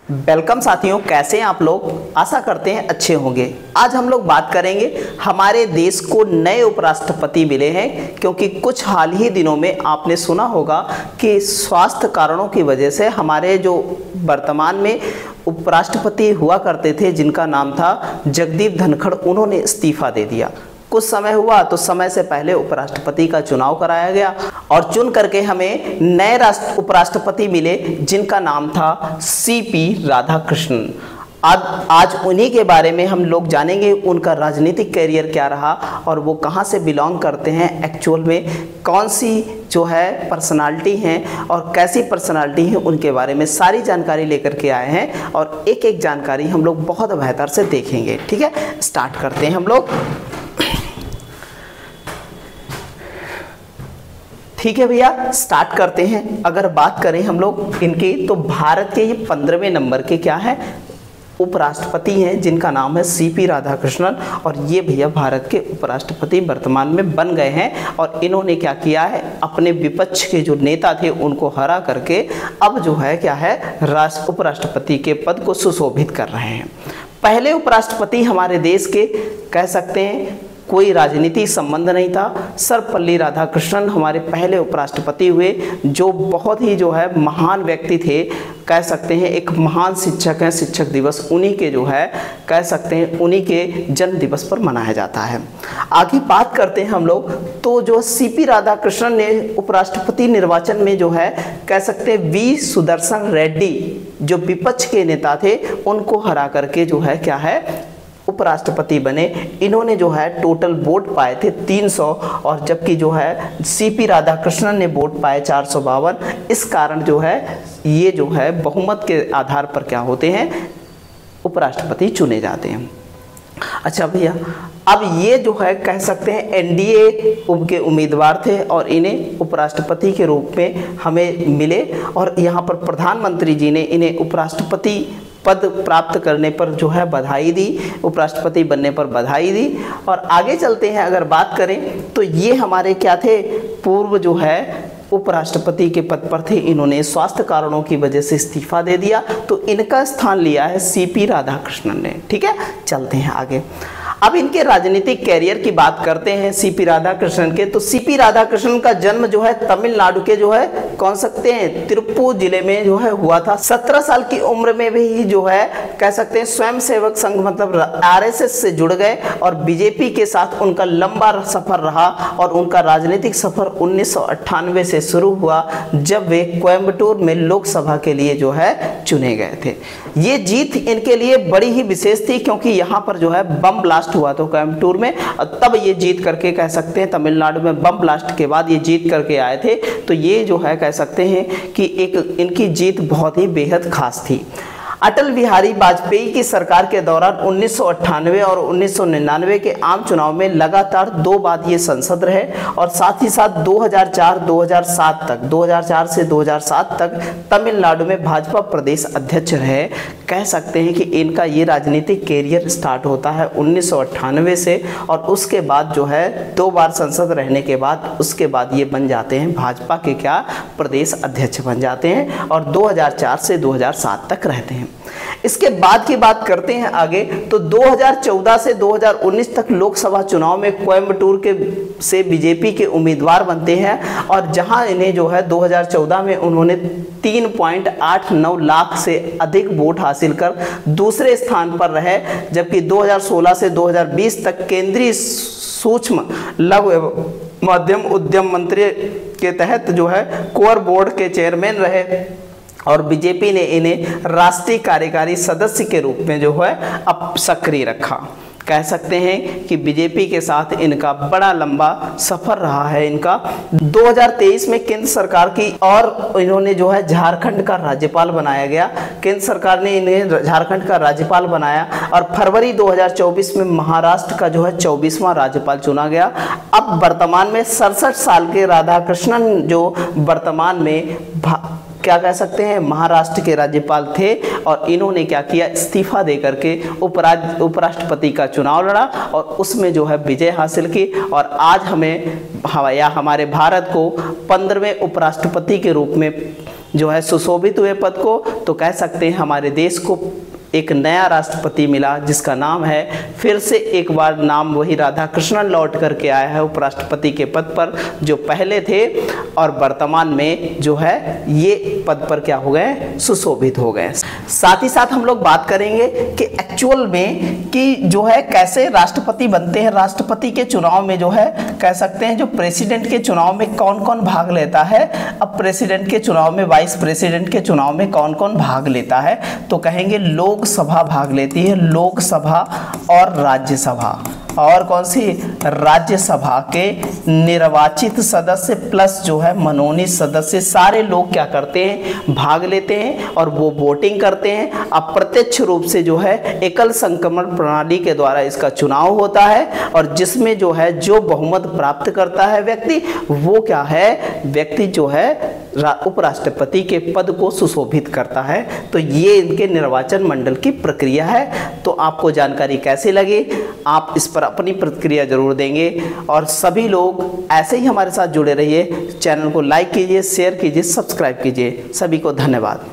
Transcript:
Welcome साथियों, कैसे हैं आप लोग। आशा करते हैं अच्छे होंगे। आज हम लोग बात करेंगे, हमारे देश को नए उपराष्ट्रपति मिले हैं, क्योंकि कुछ हाल ही दिनों में आपने सुना होगा कि स्वास्थ्य कारणों की वजह से हमारे जो वर्तमान में उपराष्ट्रपति हुआ करते थे, जिनका नाम था जगदीप धनखड़, उन्होंने इस्तीफा दे दिया। कुछ समय हुआ तो समय से पहले उपराष्ट्रपति का चुनाव कराया गया और चुन करके हमें नए उपराष्ट्रपति मिले, जिनका नाम था सीपी राधाकृष्णन। आज उन्हीं के बारे में हम लोग जानेंगे, उनका राजनीतिक कैरियर क्या रहा और वो कहाँ से बिलोंग करते हैं, एक्चुअल में कौन सी जो है पर्सनालिटी हैं और कैसी पर्सनालिटी हैं, उनके बारे में सारी जानकारी लेकर के आए हैं और एक एक जानकारी हम लोग बहुत बेहतर से देखेंगे। ठीक है, स्टार्ट करते हैं हम लोग। ठीक है भैया, स्टार्ट करते हैं। अगर बात करें हम लोग इनकी, तो भारत के ये 15वें नंबर के क्या है उपराष्ट्रपति हैं, जिनका नाम है सीपी राधाकृष्णन। और ये भैया भारत के उपराष्ट्रपति वर्तमान में बन गए हैं और इन्होंने क्या किया है, अपने विपक्ष के जो नेता थे उनको हरा करके अब जो है क्या है, उपराष्ट्रपति के पद को सुशोभित कर रहे हैं। पहले उपराष्ट्रपति हमारे देश के कह सकते हैं कोई राजनीति संबंध नहीं था। सर्वपल्ली राधाकृष्णन हमारे पहले उपराष्ट्रपति हुए, जो बहुत ही जो है महान व्यक्ति थे, कह सकते हैं एक महान शिक्षक हैं। शिक्षक दिवस उन्हीं के जो है कह सकते हैं उन्हीं के जन्म दिवस पर मनाया जाता है। आगे बात करते हैं हम लोग, तो जो सीपी राधाकृष्णन ने उपराष्ट्रपति निर्वाचन में जो है कह सकते हैं वी सुदर्शन रेड्डी जो विपक्ष के नेता थे, उनको हरा करके जो है क्या है उपराष्ट्रपति बने। इन्होंने जो है टोटल वोट पाए थे 300 और जबकि जो है सीपी राधाकृष्णन ने वोट पाए 452। इस कारण जो है ये जो है बहुमत के आधार पर क्या होते हैं, उपराष्ट्रपति चुने जाते हैं। अच्छा भैया, अब ये जो है कह सकते हैं एनडीए के उम्मीदवार थे और इन्हें उपराष्ट्रपति के रूप में हमें मिले और यहाँ पर प्रधानमंत्री जी ने इन्हें उपराष्ट्रपति पद प्राप्त करने पर जो है बधाई दी, उपराष्ट्रपति बनने पर बधाई दी। और आगे चलते हैं, अगर बात करें तो ये हमारे क्या थे, पूर्व जो है उपराष्ट्रपति के पद पर थे। इन्होंने स्वास्थ्य कारणों की वजह से इस्तीफा दे दिया, तो इनका स्थान लिया है सीपी राधाकृष्णन ने। ठीक है, चलते हैं आगे। अब इनके राजनीतिक कैरियर की बात करते हैं सीपी राधाकृष्णन के। तो सीपी राधाकृष्णन का जन्म जो है तमिलनाडु के जो है कौन सकते हैं तिरुप्पुर जिले में जो है हुआ था। 17 साल की उम्र में भी जो है कह सकते हैं स्वयं सेवक संघ मतलब आरएसएस से जुड़ गए और बीजेपी के साथ उनका लंबा सफर रहा और उनका राजनीतिक सफर 1998 से शुरू हुआ, जब वे कोयम्बटूर में लोकसभा के लिए जो है चुने गए थे। ये जीत इनके लिए बड़ी ही विशेष थी, क्योंकि यहाँ पर जो है बम ब्लास्ट हुआ तो कोयम्बटूर में, तब ये जीत करके कह सकते हैं तमिलनाडु में बम ब्लास्ट के बाद ये जीत करके आए थे। तो ये जो है कह सकते हैं कि एक इनकी जीत बहुत ही बेहद खास थी। अटल बिहारी वाजपेयी की सरकार के दौरान 1998 और 1999 के आम चुनाव में लगातार 2 बार ये संसद रहे और साथ ही साथ 2004 से 2007 तक तमिलनाडु में भाजपा प्रदेश अध्यक्ष रहे। कह सकते हैं कि इनका ये राजनीतिक कैरियर स्टार्ट होता है 1998 से और उसके बाद जो है 2 बार संसद रहने के बाद उसके बाद ये बन जाते हैं भाजपा के क्या प्रदेश अध्यक्ष बन जाते हैं और 2004 से 2007 तक रहते हैं। इसके बाद की बात करते हैं आगे, तो 2014 से 2019 तक लोकसभा चुनाव में कोयम्बटूर के से बीजेपी के उम्मीदवार बनते हैं और जहां इन्हें जो है 2014 में उन्होंने 3.89 लाख से अधिक वोट हासिल कर दूसरे स्थान पर रहे, जबकि 2016 से 2020 तक केंद्रीय सूक्ष्म लघु एवं मध्यम उद्यम मंत्री के तहत जो है कोर बोर्ड के चेयरमैन रहे और बीजेपी ने इन्हें राष्ट्रीय कार्यकारी सदस्य के रूप में जो है अब सक्रिय रखा। कह सकते हैं कि बीजेपी के साथ इनका बड़ा लंबा सफर रहा है इनका। 2023 में केंद्र सरकार की और इन्होंने जो है झारखंड का राज्यपाल बनाया गया। केंद्र सरकार ने इन्हें झारखंड का राज्यपाल बनाया और फरवरी 2024 में महाराष्ट्र का जो है 24वां राज्यपाल चुना गया। अब वर्तमान में 67 साल के राधाकृष्णन जो वर्तमान में क्या कह सकते हैं महाराष्ट्र के राज्यपाल थे और इन्होंने क्या किया, इस्तीफा दे करके उपराष्ट्रपति का चुनाव लड़ा और उसमें जो है विजय हासिल की और आज हमें हमारे भारत को 15वें उपराष्ट्रपति के रूप में जो है सुशोभित हुए पद को, तो कह सकते हैं हमारे देश को एक नया राष्ट्रपति मिला जिसका नाम है, फिर से एक बार नाम वही राधाकृष्णन लौट करके आया है उपराष्ट्रपति के पद पर, जो पहले थे और वर्तमान में जो है ये पद पर क्या हो गए, सुशोभित हो गए। साथ ही साथ हम लोग बात करेंगे कि एक्चुअल में कि जो है कैसे राष्ट्रपति बनते हैं। राष्ट्रपति के चुनाव में जो है कह सकते हैं जो प्रेसिडेंट के चुनाव में कौन कौन भाग लेता है। अब प्रेसिडेंट के चुनाव में, वाइस प्रेसिडेंट के चुनाव में कौन कौन भाग लेता है, तो कहेंगे लोकसभा भाग लेती है, लोकसभा और राज्यसभा। और कौन सी, राज्यसभा के निर्वाचित सदस्य प्लस जो है मनोनीत सदस्य, सारे लोग क्या करते हैं, भाग लेते हैं और वो वोटिंग करते हैं। अप्रत्यक्ष रूप से जो है एकल संक्रमण प्रणाली के द्वारा इसका चुनाव होता है, और जिसमें जो है जो बहुमत प्राप्त करता है व्यक्ति, वो क्या है, व्यक्ति जो है उपराष्ट्रपति के पद को सुशोभित करता है। तो ये इनके निर्वाचन मंडल की प्रक्रिया है। तो आपको जानकारी कैसी लगी, आप इस पर अपनी प्रतिक्रिया जरूर देंगे, और सभी लोग ऐसे ही हमारे साथ जुड़े रहिए। चैनल को लाइक कीजिए, शेयर कीजिए, सब्सक्राइब कीजिए। सभी को धन्यवाद।